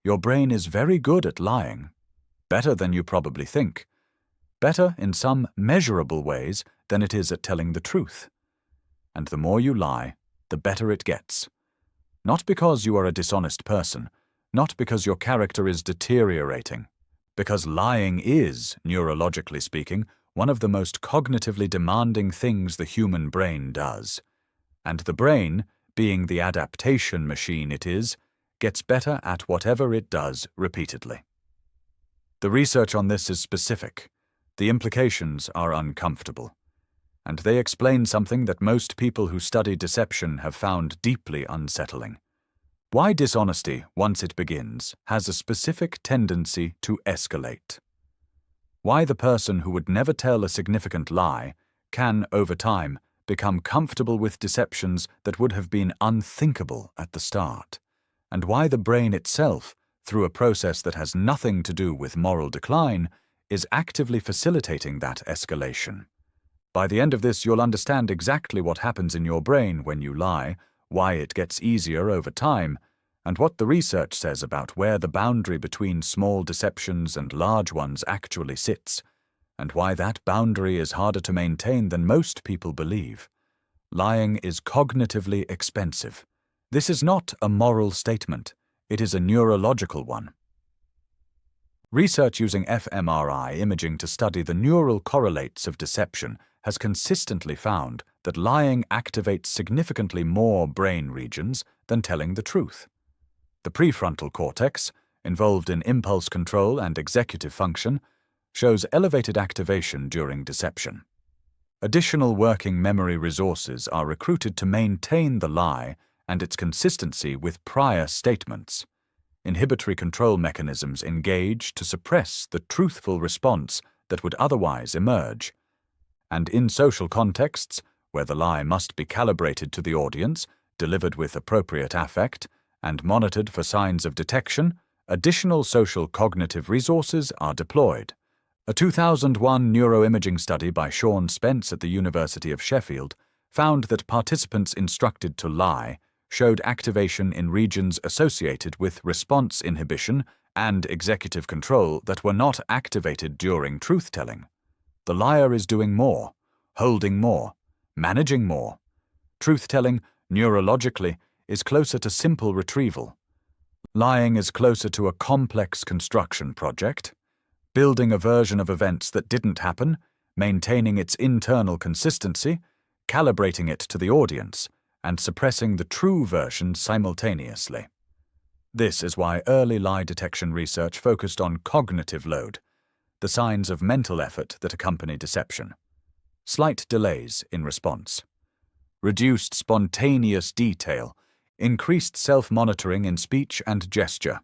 Your brain is very good at lying, better than you probably think, better in some measurable ways than it is at telling the truth. And the more you lie, the better it gets. Not because you are a dishonest person, not because your character is deteriorating, because lying is, neurologically speaking, one of the most cognitively demanding things the human brain does. And the brain, being the adaptation machine it is, gets better at whatever it does repeatedly. The research on this is specific. The implications are uncomfortable. And they explain something that most people who study deception have found deeply unsettling. Why dishonesty, once it begins, has a specific tendency to escalate. Why the person who would never tell a significant lie can, over time, become comfortable with deceptions that would have been unthinkable at the start. And why the brain itself, through a process that has nothing to do with moral decline, is actively facilitating that escalation. By the end of this, you'll understand exactly what happens in your brain when you lie, why it gets easier over time, and what the research says about where the boundary between small deceptions and large ones actually sits, and why that boundary is harder to maintain than most people believe. Lying is cognitively expensive. This is not a moral statement. It is a neurological one. Research using fMRI imaging to study the neural correlates of deception has consistently found that lying activates significantly more brain regions than telling the truth. The prefrontal cortex, involved in impulse control and executive function, shows elevated activation during deception. Additional working memory resources are recruited to maintain the lie and its consistency with prior statements. Inhibitory control mechanisms engage to suppress the truthful response that would otherwise emerge. And in social contexts, where the lie must be calibrated to the audience, delivered with appropriate affect, and monitored for signs of detection, additional social cognitive resources are deployed. A 2001 neuroimaging study by Sean Spence at the University of Sheffield found that participants instructed to lie showed activation in regions associated with response inhibition and executive control that were not activated during truth-telling. The liar is doing more, holding more, managing more. Truth-telling, neurologically, is closer to simple retrieval. Lying is closer to a complex construction project, building a version of events that didn't happen, maintaining its internal consistency, calibrating it to the audience, and suppressing the true version simultaneously. This is why early lie detection research focused on cognitive load, the signs of mental effort that accompany deception. Slight delays in response. Reduced spontaneous detail, increased self-monitoring in speech and gesture.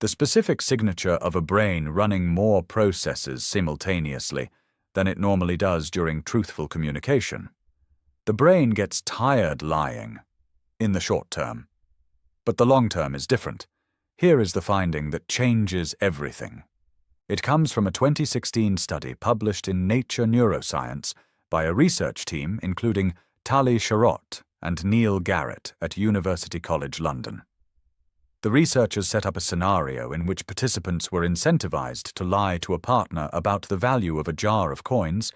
The specific signature of a brain running more processes simultaneously than it normally does during truthful communication. The brain gets tired lying, in the short term. But the long term is different. Here is the finding that changes everything. It comes from a 2016 study published in Nature Neuroscience by a research team including Tali, Sharot and Neil Garrett at University College London. The researchers set up a scenario in which participants were incentivized to lie to a partner about the value of a jar of coins,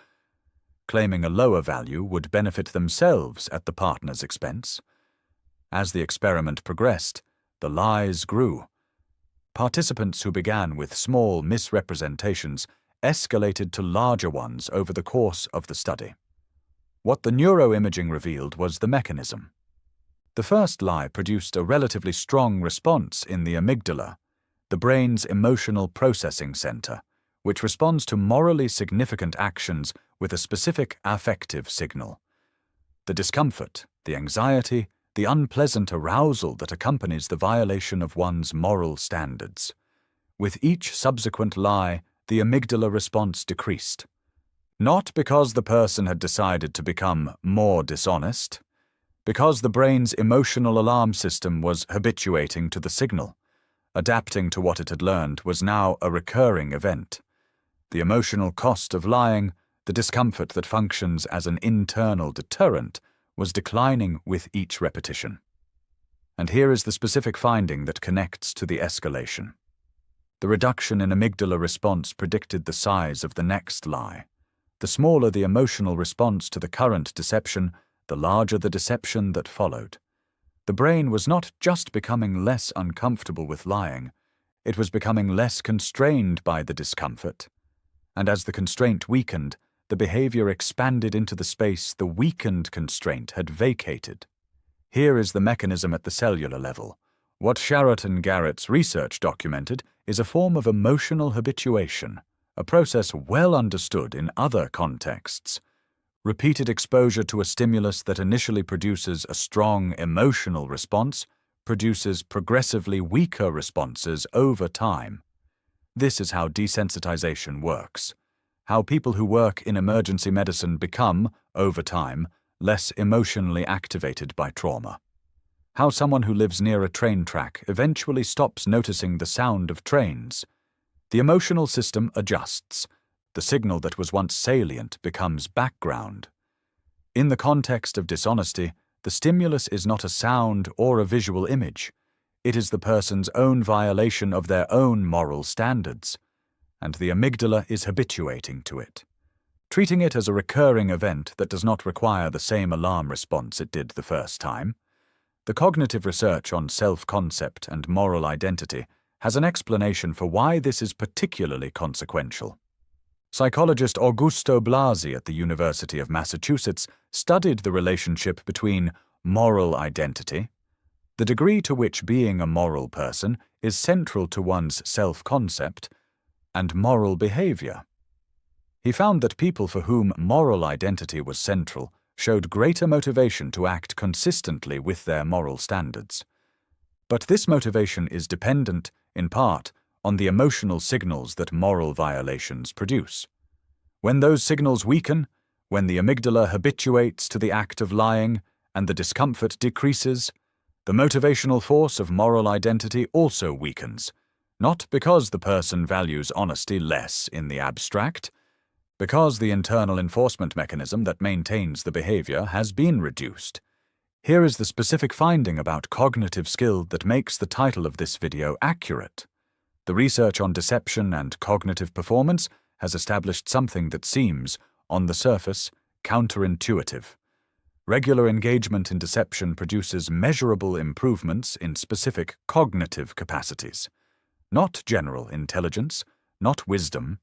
claiming a lower value would benefit themselves at the partner's expense. As the experiment progressed, the lies grew. Participants who began with small misrepresentations escalated to larger ones over the course of the study. What the neuroimaging revealed was the mechanism. The first lie produced a relatively strong response in the amygdala, the brain's emotional processing center, which responds to morally significant actions with a specific affective signal. The discomfort, the anxiety, the unpleasant arousal that accompanies the violation of one's moral standards. With each subsequent lie, the amygdala response decreased. Not because the person had decided to become more dishonest, because the brain's emotional alarm system was habituating to the signal. Adapting to what it had learned was now a recurring event. The emotional cost of lying, the discomfort that functions as an internal deterrent, was declining with each repetition. And here is the specific finding that connects to the escalation. The reduction in amygdala response predicted the size of the next lie. The smaller the emotional response to the current deception, the larger the deception that followed. The brain was not just becoming less uncomfortable with lying, it was becoming less constrained by the discomfort. And as the constraint weakened, the behavior expanded into the space the weakened constraint had vacated. Here is the mechanism at the cellular level. What Sharot and Garrett's research documented is a form of emotional habituation, a process well understood in other contexts. Repeated exposure to a stimulus that initially produces a strong emotional response produces progressively weaker responses over time. This is how desensitization works, how people who work in emergency medicine become, over time, less emotionally activated by trauma. How someone who lives near a train track eventually stops noticing the sound of trains. The emotional system adjusts. The signal that was once salient becomes background. In the context of dishonesty, the stimulus is not a sound or a visual image. It is the person's own violation of their own moral standards, and the amygdala is habituating to it, treating it as a recurring event that does not require the same alarm response it did the first time. The cognitive research on self-concept and moral identity has an explanation for why this is particularly consequential. Psychologist Augusto Blasi at the University of Massachusetts studied the relationship between moral identity, the degree to which being a moral person is central to one's self-concept, and moral behavior. He found that people for whom moral identity was central showed greater motivation to act consistently with their moral standards. But this motivation is dependent, in part, on the emotional signals that moral violations produce. When those signals weaken, when the amygdala habituates to the act of lying and the discomfort decreases, the motivational force of moral identity also weakens, not because the person values honesty less in the abstract, because the internal enforcement mechanism that maintains the behavior has been reduced. Here is the specific finding about cognitive skill that makes the title of this video accurate. The research on deception and cognitive performance has established something that seems, on the surface, counterintuitive. Regular engagement in deception produces measurable improvements in specific cognitive capacities. Not general intelligence, not wisdom,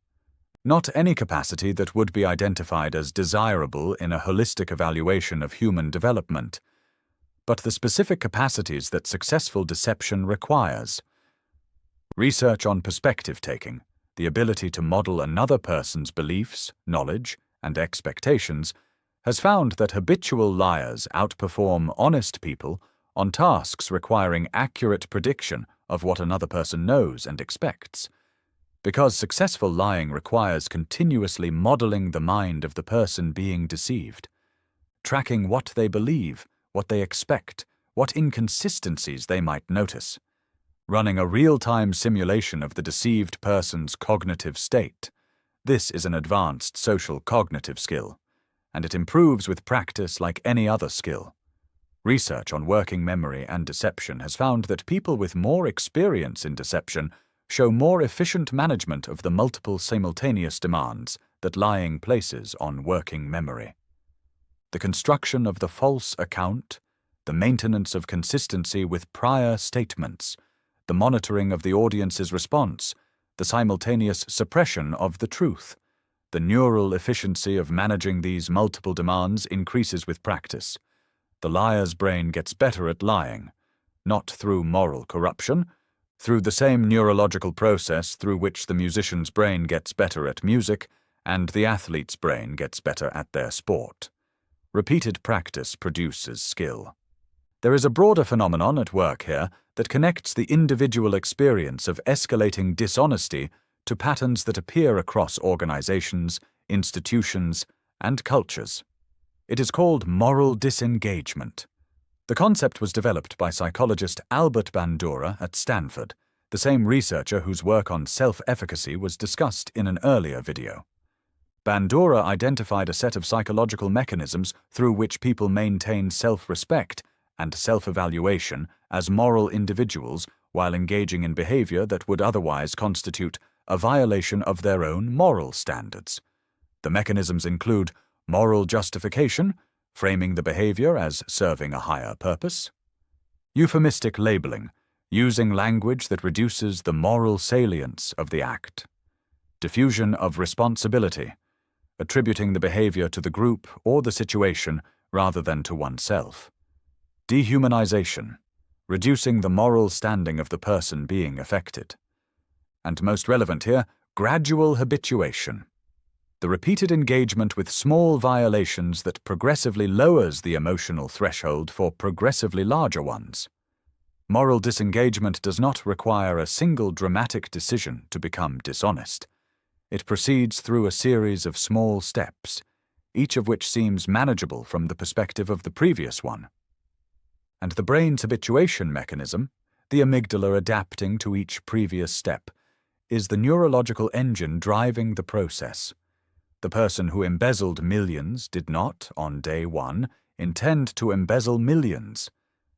not any capacity that would be identified as desirable in a holistic evaluation of human development, but the specific capacities that successful deception requires. Research on perspective-taking, the ability to model another person's beliefs, knowledge, and expectations, has found that habitual liars outperform honest people on tasks requiring accurate prediction of what another person knows and expects. Because successful lying requires continuously modeling the mind of the person being deceived, tracking what they believe, what they expect, what inconsistencies they might notice, running a real-time simulation of the deceived person's cognitive state. This is an advanced social cognitive skill, and it improves with practice like any other skill. Research on working memory and deception has found that people with more experience in deception show more efficient management of the multiple simultaneous demands that lying places on working memory. The construction of the false account, the maintenance of consistency with prior statements, the monitoring of the audience's response, the simultaneous suppression of the truth. The neural efficiency of managing these multiple demands increases with practice. The liar's brain gets better at lying, not through moral corruption, through the same neurological process through which the musician's brain gets better at music and the athlete's brain gets better at their sport. Repeated practice produces skill. There is a broader phenomenon at work here that connects the individual experience of escalating dishonesty to patterns that appear across organizations, institutions, and cultures. It is called moral disengagement. The concept was developed by psychologist Albert Bandura at Stanford, the same researcher whose work on self-efficacy was discussed in an earlier video. Bandura identified a set of psychological mechanisms through which people maintain self-respect and self-evaluation as moral individuals while engaging in behavior that would otherwise constitute a violation of their own moral standards. The mechanisms include moral justification, framing the behavior as serving a higher purpose; euphemistic labeling, using language that reduces the moral salience of the act; diffusion of responsibility, attributing the behavior to the group or the situation rather than to oneself; dehumanization, reducing the moral standing of the person being affected; and most relevant here, gradual habituation, the repeated engagement with small violations that progressively lowers the emotional threshold for progressively larger ones. Moral disengagement does not require a single dramatic decision to become dishonest. It proceeds through a series of small steps, each of which seems manageable from the perspective of the previous one. And the brain's habituation mechanism, the amygdala adapting to each previous step, is the neurological engine driving the process. The person who embezzled millions did not, on day one, intend to embezzle millions.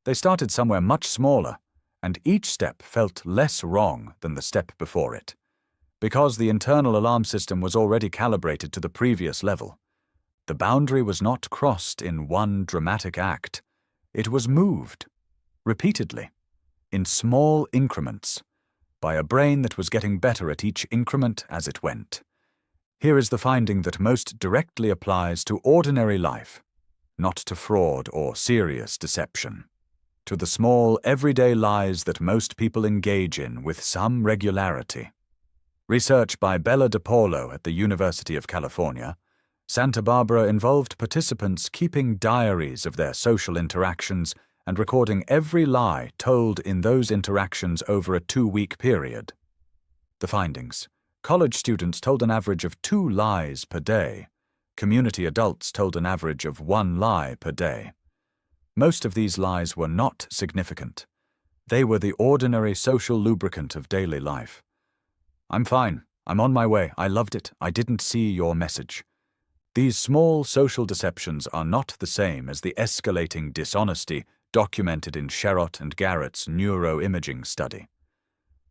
They started somewhere much smaller, and each step felt less wrong than the step before it, because the internal alarm system was already calibrated to the previous level. The boundary was not crossed in one dramatic act. It was moved, repeatedly, in small increments, by a brain that was getting better at each increment as it went. Here is the finding that most directly applies to ordinary life, not to fraud or serious deception, to the small, everyday lies that most people engage in with some regularity. Research by Bella DePaulo at the University of California, Santa Barbara involved participants keeping diaries of their social interactions and recording every lie told in those interactions over a 2-week period. The findings: college students told an average of 2 lies per day. Community adults told an average of 1 lie per day. Most of these lies were not significant. They were the ordinary social lubricant of daily life. "I'm fine. I'm on my way. I loved it. I didn't see your message." These small social deceptions are not the same as the escalating dishonesty documented in Sharot and Garrett's neuroimaging study.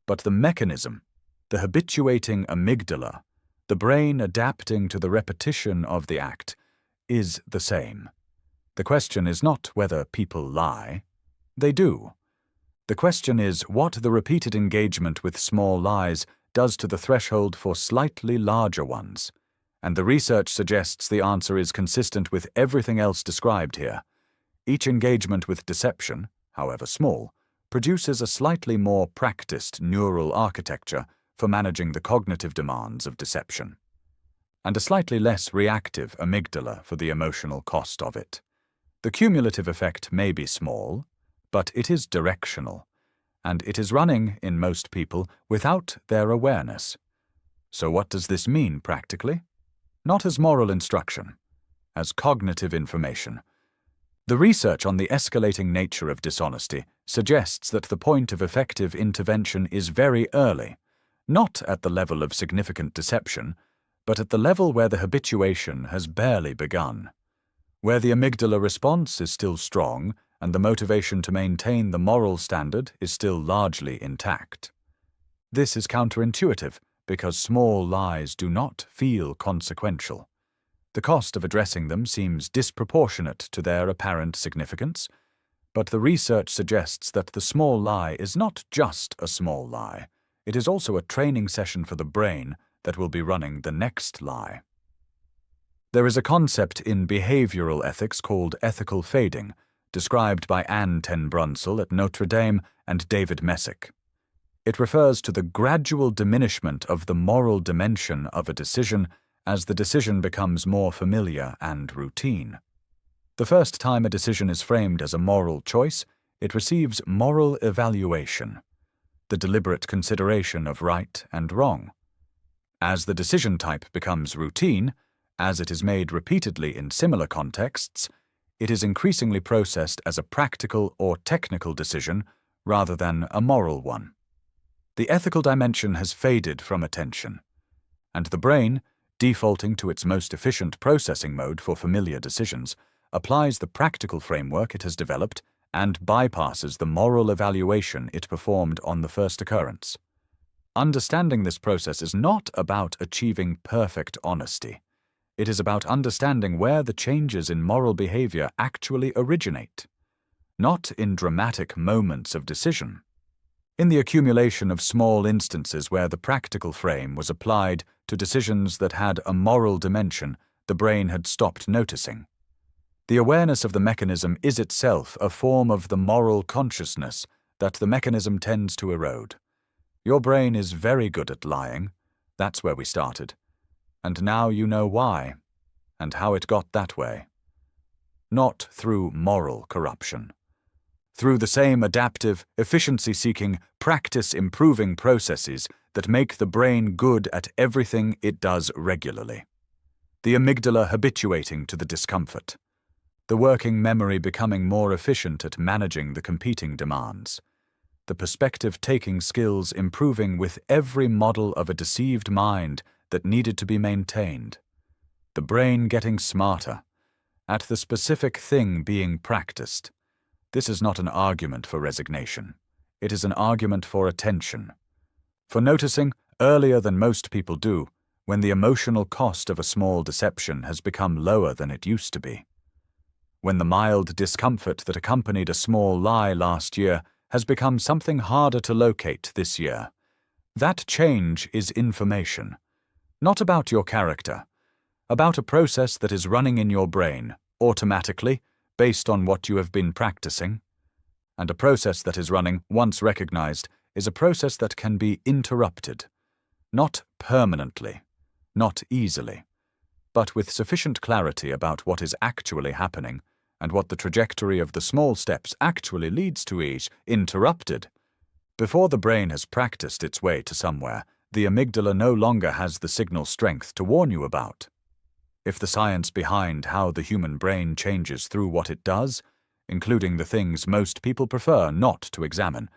But the mechanism, the habituating amygdala, the brain adapting to the repetition of the act, is the same. The question is not whether people lie. They do. The question is what the repeated engagement with small lies does to the threshold for slightly larger ones. And the research suggests the answer is consistent with everything else described here. Each engagement with deception, however small, produces a slightly more practiced neural architecture for managing the cognitive demands of deception, and a slightly less reactive amygdala for the emotional cost of it. The cumulative effect may be small, but it is directional, and it is running, in most people, without their awareness. So what does this mean practically? Not as moral instruction, as cognitive information. The research on the escalating nature of dishonesty suggests that the point of effective intervention is very early, not at the level of significant deception, but at the level where the habituation has barely begun, where the amygdala response is still strong and the motivation to maintain the moral standard is still largely intact. This is counterintuitive, because small lies do not feel consequential. The cost of addressing them seems disproportionate to their apparent significance, but the research suggests that the small lie is not just a small lie. It is also a training session for the brain that will be running the next lie. There is a concept in behavioral ethics called ethical fading, described by Anne ten Brunsel at Notre Dame and David Messick. It refers to the gradual diminishment of the moral dimension of a decision as the decision becomes more familiar and routine. The first time a decision is framed as a moral choice, it receives moral evaluation, the deliberate consideration of right and wrong. As the decision type becomes routine, as it is made repeatedly in similar contexts, it is increasingly processed as a practical or technical decision rather than a moral one. The ethical dimension has faded from attention, and the brain, defaulting to its most efficient processing mode for familiar decisions, applies the practical framework it has developed and bypasses the moral evaluation it performed on the first occurrence. Understanding this process is not about achieving perfect honesty. It is about understanding where the changes in moral behavior actually originate, not in dramatic moments of decision. In the accumulation of small instances where the practical frame was applied to decisions that had a moral dimension, the brain had stopped noticing. The awareness of the mechanism is itself a form of the moral consciousness that the mechanism tends to erode. Your brain is very good at lying. That's where we started. And now you know why, and how it got that way. Not through moral corruption. Through the same adaptive, efficiency-seeking, practice-improving processes that make the brain good at everything it does regularly. The amygdala habituating to the discomfort. The working memory becoming more efficient at managing the competing demands. The perspective-taking skills improving with every model of a deceived mind that needed to be maintained. The brain getting smarter, at the specific thing being practiced. This is not an argument for resignation. It is an argument for attention. For noticing, earlier than most people do, when the emotional cost of a small deception has become lower than it used to be. When the mild discomfort that accompanied a small lie last year has become something harder to locate this year. That change is information, not about your character, about a process that is running in your brain, automatically, based on what you have been practicing. And a process that is running, once recognized, is a process that can be interrupted, not permanently, not easily, but with sufficient clarity about what is actually happening and what the trajectory of the small steps actually leads to is interrupted. Before the brain has practiced its way to somewhere, the amygdala no longer has the signal strength to warn you about. If the science behind how the human brain changes through what it does, including the things most people prefer not to examine,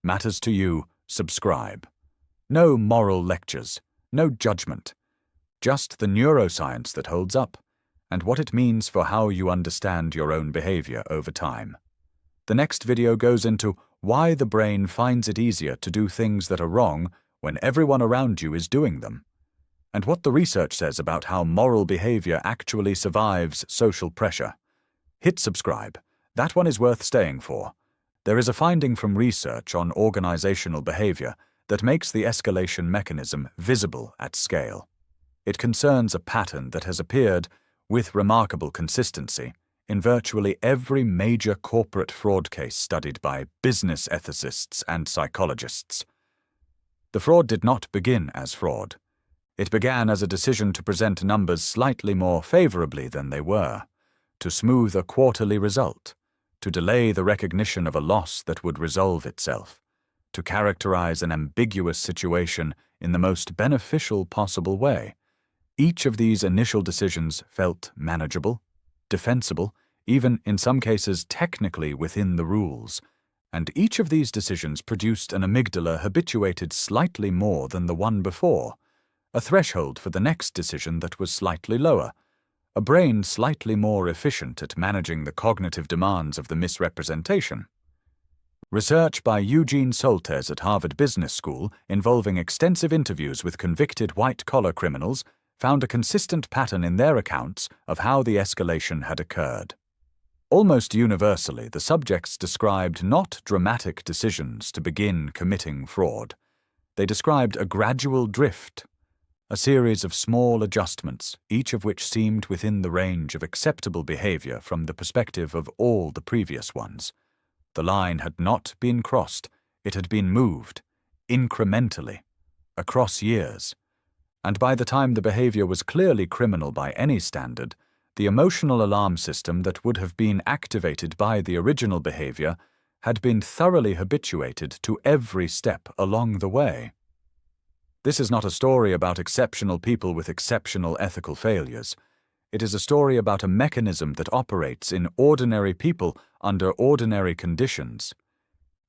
matters to you, subscribe. No moral lectures, no judgment, just the neuroscience that holds up, and what it means for how you understand your own behavior over time. The next video goes into why the brain finds it easier to do things that are wrong when everyone around you is doing them, and what the research says about how moral behavior actually survives social pressure. Hit subscribe. That one is worth staying for. There is a finding from research on organizational behavior that makes the escalation mechanism visible at scale. It concerns a pattern that has appeared with remarkable consistency in virtually every major corporate fraud case studied by business ethicists and psychologists. The fraud did not begin as fraud. It began as a decision to present numbers slightly more favorably than they were, to smooth a quarterly result, to delay the recognition of a loss that would resolve itself, to characterize an ambiguous situation in the most beneficial possible way. Each of these initial decisions felt manageable, defensible, even in some cases technically within the rules, and each of these decisions produced an amygdala habituated slightly more than the one before, a threshold for the next decision that was slightly lower, a brain slightly more efficient at managing the cognitive demands of the misrepresentation. Research by Eugene Soltes at Harvard Business School involving extensive interviews with convicted white-collar criminals found a consistent pattern in their accounts of how the escalation had occurred. Almost universally, the subjects described not dramatic decisions to begin committing fraud. They described a gradual drift, a series of small adjustments, each of which seemed within the range of acceptable behavior from the perspective of all the previous ones. The line had not been crossed, it had been moved, incrementally, across years. And by the time the behavior was clearly criminal by any standard, the emotional alarm system that would have been activated by the original behavior had been thoroughly habituated to every step along the way. This is not a story about exceptional people with exceptional ethical failures. It is a story about a mechanism that operates in ordinary people under ordinary conditions.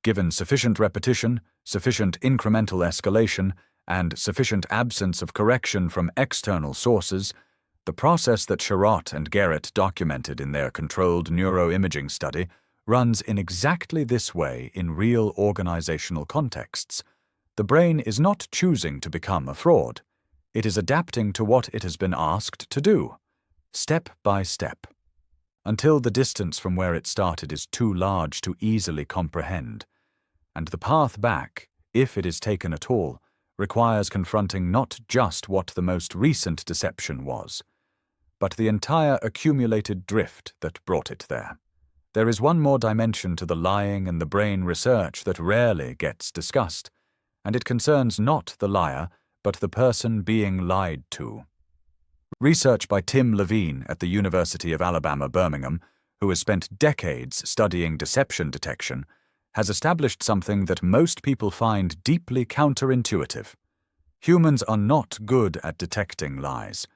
Given sufficient repetition, sufficient incremental escalation, and sufficient absence of correction from external sources, the process that Sharot and Garrett documented in their controlled neuroimaging study runs in exactly this way in real organizational contexts. The brain is not choosing to become a fraud. It is adapting to what it has been asked to do, step by step, until the distance from where it started is too large to easily comprehend. And the path back, if it is taken at all, requires confronting not just what the most recent deception was, but the entire accumulated drift that brought it there. There is one more dimension to the lying and the brain research that rarely gets discussed, and it concerns not the liar, but the person being lied to. Research by Tim Levine at the University of Alabama, Birmingham, who has spent decades studying deception detection, has established something that most people find deeply counterintuitive. Humans are not good at detecting lies.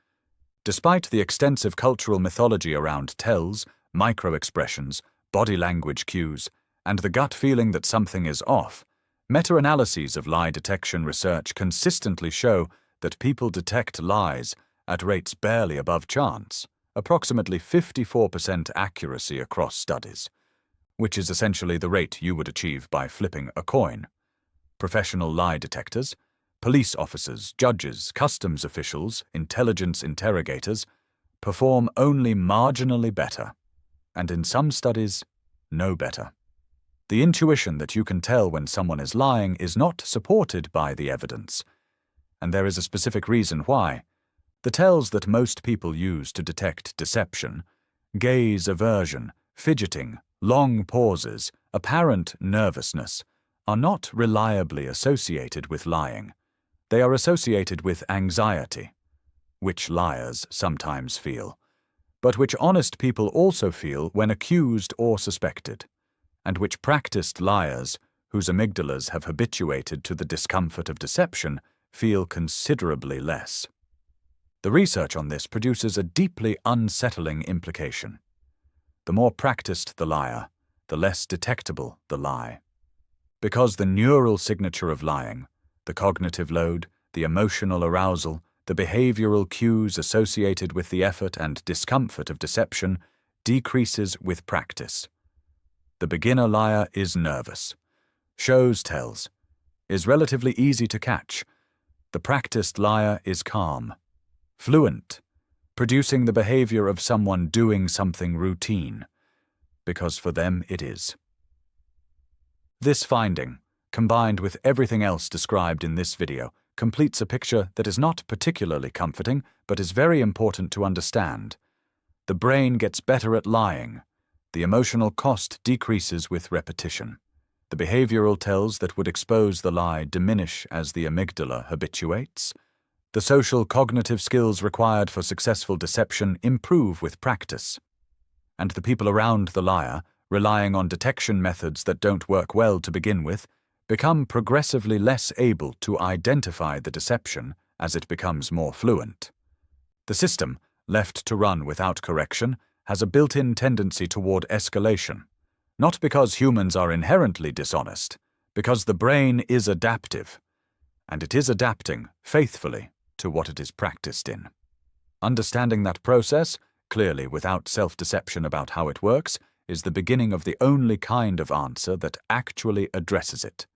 Despite the extensive cultural mythology around tells, micro-expressions, body language cues, and the gut feeling that something is off, meta-analyses of lie detection research consistently show that people detect lies at rates barely above chance, approximately 54% accuracy across studies, which is essentially the rate you would achieve by flipping a coin. Professional lie detectors, police officers, judges, customs officials, intelligence interrogators, perform only marginally better, and in some studies, no better. The intuition that you can tell when someone is lying is not supported by the evidence, and there is a specific reason why. The tells that most people use to detect deception, gaze aversion, fidgeting, long pauses, apparent nervousness, are not reliably associated with lying. They are associated with anxiety, which liars sometimes feel, but which honest people also feel when accused or suspected, and which practiced liars, whose amygdalas have habituated to the discomfort of deception, feel considerably less. The research on this produces a deeply unsettling implication. The more practiced the liar, the less detectable the lie. Because the neural signature of lying, the cognitive load, the emotional arousal, the behavioral cues associated with the effort and discomfort of deception decreases with practice. The beginner liar is nervous, shows tells, is relatively easy to catch. The practiced liar is calm, fluent, producing the behavior of someone doing something routine, because for them it is. This finding, combined with everything else described in this video, completes a picture that is not particularly comforting, but is very important to understand. The brain gets better at lying. The emotional cost decreases with repetition. The behavioral tells that would expose the lie diminish as the amygdala habituates. The social cognitive skills required for successful deception improve with practice. And the people around the liar, relying on detection methods that don't work well to begin with, become progressively less able to identify the deception as it becomes more fluent. The system, left to run without correction, has a built-in tendency toward escalation, not because humans are inherently dishonest, because the brain is adaptive, and it is adapting faithfully to what it is practiced in. Understanding that process, clearly without self-deception about how it works, is the beginning of the only kind of answer that actually addresses it.